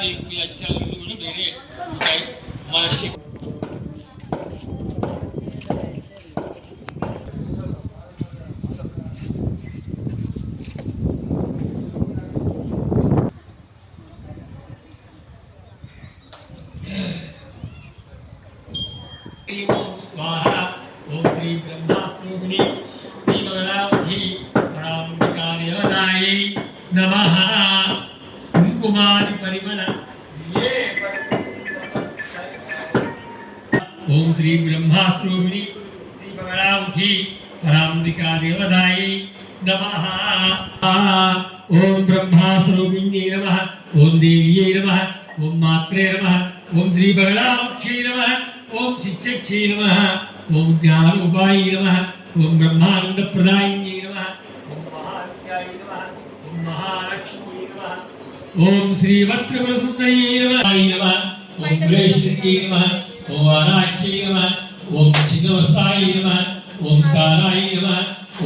ఈ అత్యాలు కూడా వేరే ఉంటాయి. మన ओम स्वाहा ओम श्री ब्रह्मात्मनि श्री मंगलामुखी पराम्बिकादेवतायै नमः। कुंकुमादि परिमल ओम श्री ब्रह्मास्त्रोमिनि श्री मंगलामुखी पराम्बिकादेवतायै नमः। ओम ब्रह्मास्त्रोमिन्यै नमः। ओम देव्यै नमः। ओम मात्रे नमः। ओम श्री मंगलामुख्यै नमः। ओम चिच्चक्षे नमः। ओम ज्ञानोपाय नमः। ओम ब्रह्मानंद प्रदायिन्ये नमः। ओम महाविद्याय नमः। ओम महालक्ष्मी नमः। ओम श्रीवत्सवसुन्दर्यै नमः। ओम गुलेश्वर्यै नमः। ओम वाराख्यै नमः। ओम छिन्नवस्ताय नमः। ओम ताराय नमः।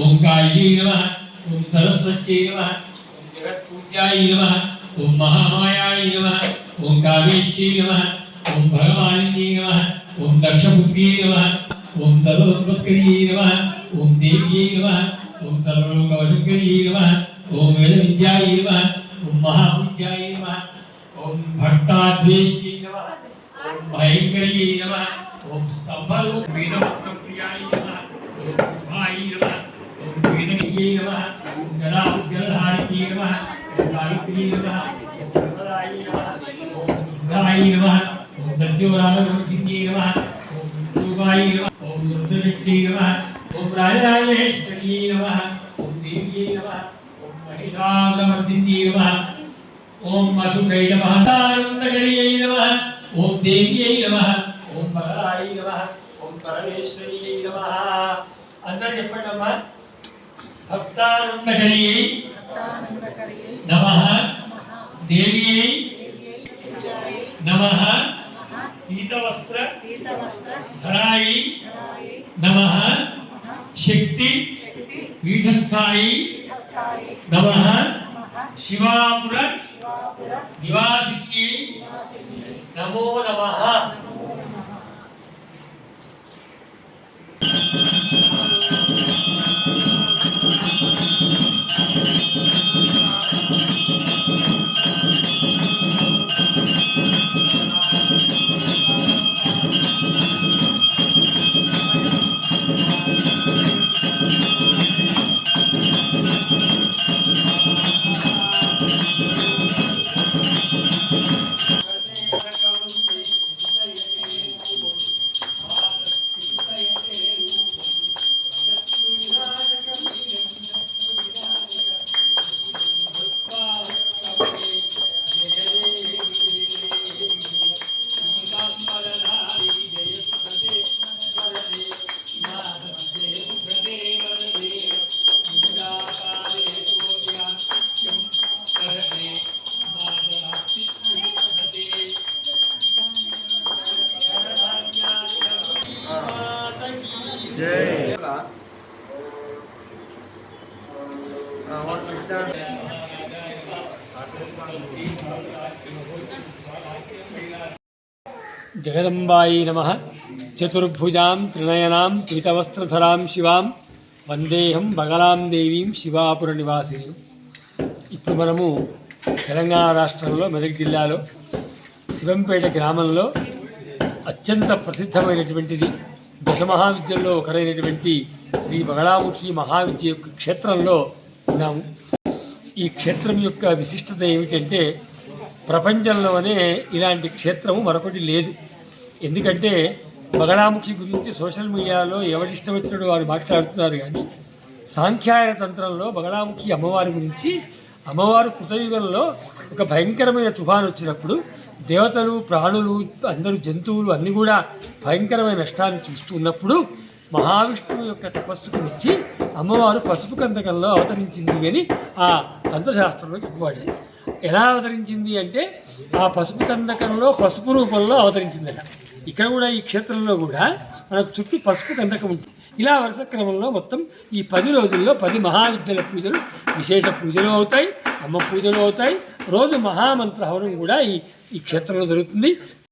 ओम कायै नमः। ओम सरस्वत्यै नमः। ओम जगत्पूज्याय नमः। ओम महामायाय नमः। ओम कामेश्यै नमः। ओम भगवान्यै नमः। ओम दक्षपुत्र्यै नमः। ओम सर्वसंपत्कर्यै नमः। ओम देव्यै नमः। ओम सर्वलोकवशङ्कर्यै नमः। ओम वेदविद्यायै नमः। ओम महापूज्याय नमः। ओम भक्ताद्वेष्यै नमः। ओम भयङ्कर्यै नमः। ओम स्तम्भरूपवेदवक्त्रप्रियाय नमः। ओम शुभाय नमः। ओम वेदनियै नमः। ओम जलाउज्जलधारिण्यै नमः। ओम गायत्र्यै नमः। ओम प्रसदाय नमः। ओम शुद्धाय नमः। ओम सत्योरानवसिन्यै नमः। ओम रूपाय नमः। ओम सुन्दरलक्ष्मी नमः। ओम राजराजेश्वर्यै नमः। ओम देव्यै नमः। ओम महिषासुरमर्दिन्यै नमः। ओम मधुकैटमहतानन्दकर्यै नमः। ओम देव्यै नमः। ओम बलाय नमः। ओम परमेश्वर्यै नमः। అందరూ చెప్పండి అమ్మా. భక్తానందకర్यै నమః. దేవ్यै नमः। पीतवस्त्र धरायै नमः। शक्ति पीठस्थायै नमः। शिवापुर निवासिन्यै नमो नमः। जगदम्बायै नमः। चतुर्भुजां त्रिनयनां पीतवस्त्रधरां शिवां వందేహం బగలాం దేవీం శివాపుర నివాసిని. ఇప్పుడు మనము తెలంగాణ రాష్ట్రంలో మెదక్ జిల్లాలో శివంపేట గ్రామంలో అత్యంత ప్రసిద్ధమైనటువంటిది దశమహావిద్యల్లో ఒకరైనటువంటి శ్రీ బగళాముఖి మహావిద్య యొక్క క్షేత్రంలో ఉన్నాము. ఈ క్షేత్రం యొక్క విశిష్టత ఏమిటంటే ప్రపంచంలోనే ఇలాంటి క్షేత్రము మరొకటి లేదు. ఎందుకంటే బగళాముఖి గురించి సోషల్ మీడియాలో ఎవరిష్టం వచ్చినట్టు వారు మాట్లాడుతున్నారు, కానీ సాంఖ్యాయన తంత్రంలో బగళాముఖి అమ్మవారి గురించి, అమ్మవారు కృతయుగంలో ఒక భయంకరమైన తుఫాను వచ్చినప్పుడు దేవతలు, ప్రాణులు, అందరూ జంతువులు అన్నీ కూడా భయంకరమైన నష్టాన్ని చూస్తున్నప్పుడు మహావిష్ణువు యొక్క తపస్సుకు వచ్చి అమ్మవారు పసుపు కందకంలో అవతరించింది అని ఆ తంత్రశాస్త్రంలో చెప్పబడింది. ఎలా అవతరించింది అంటే ఆ పసుపు కందకంలో పసుపు రూపంలో అవతరించిందట. ఇక్కడ కూడా ఈ క్షేత్రంలో కూడా మనకు చుట్టూ పసుపు కందకం ఉంటుంది. ఇలా వరుస క్రమంలో మొత్తం ఈ 10 రోజుల్లో 10 మహావిద్యల పూజలు విశేష పూజలు అవుతాయి, అమ్మ పూజలు అవుతాయి. రోజు మహామంత్ర హవనం కూడా ఈ క్షేత్రంలో జరుగుతుంది.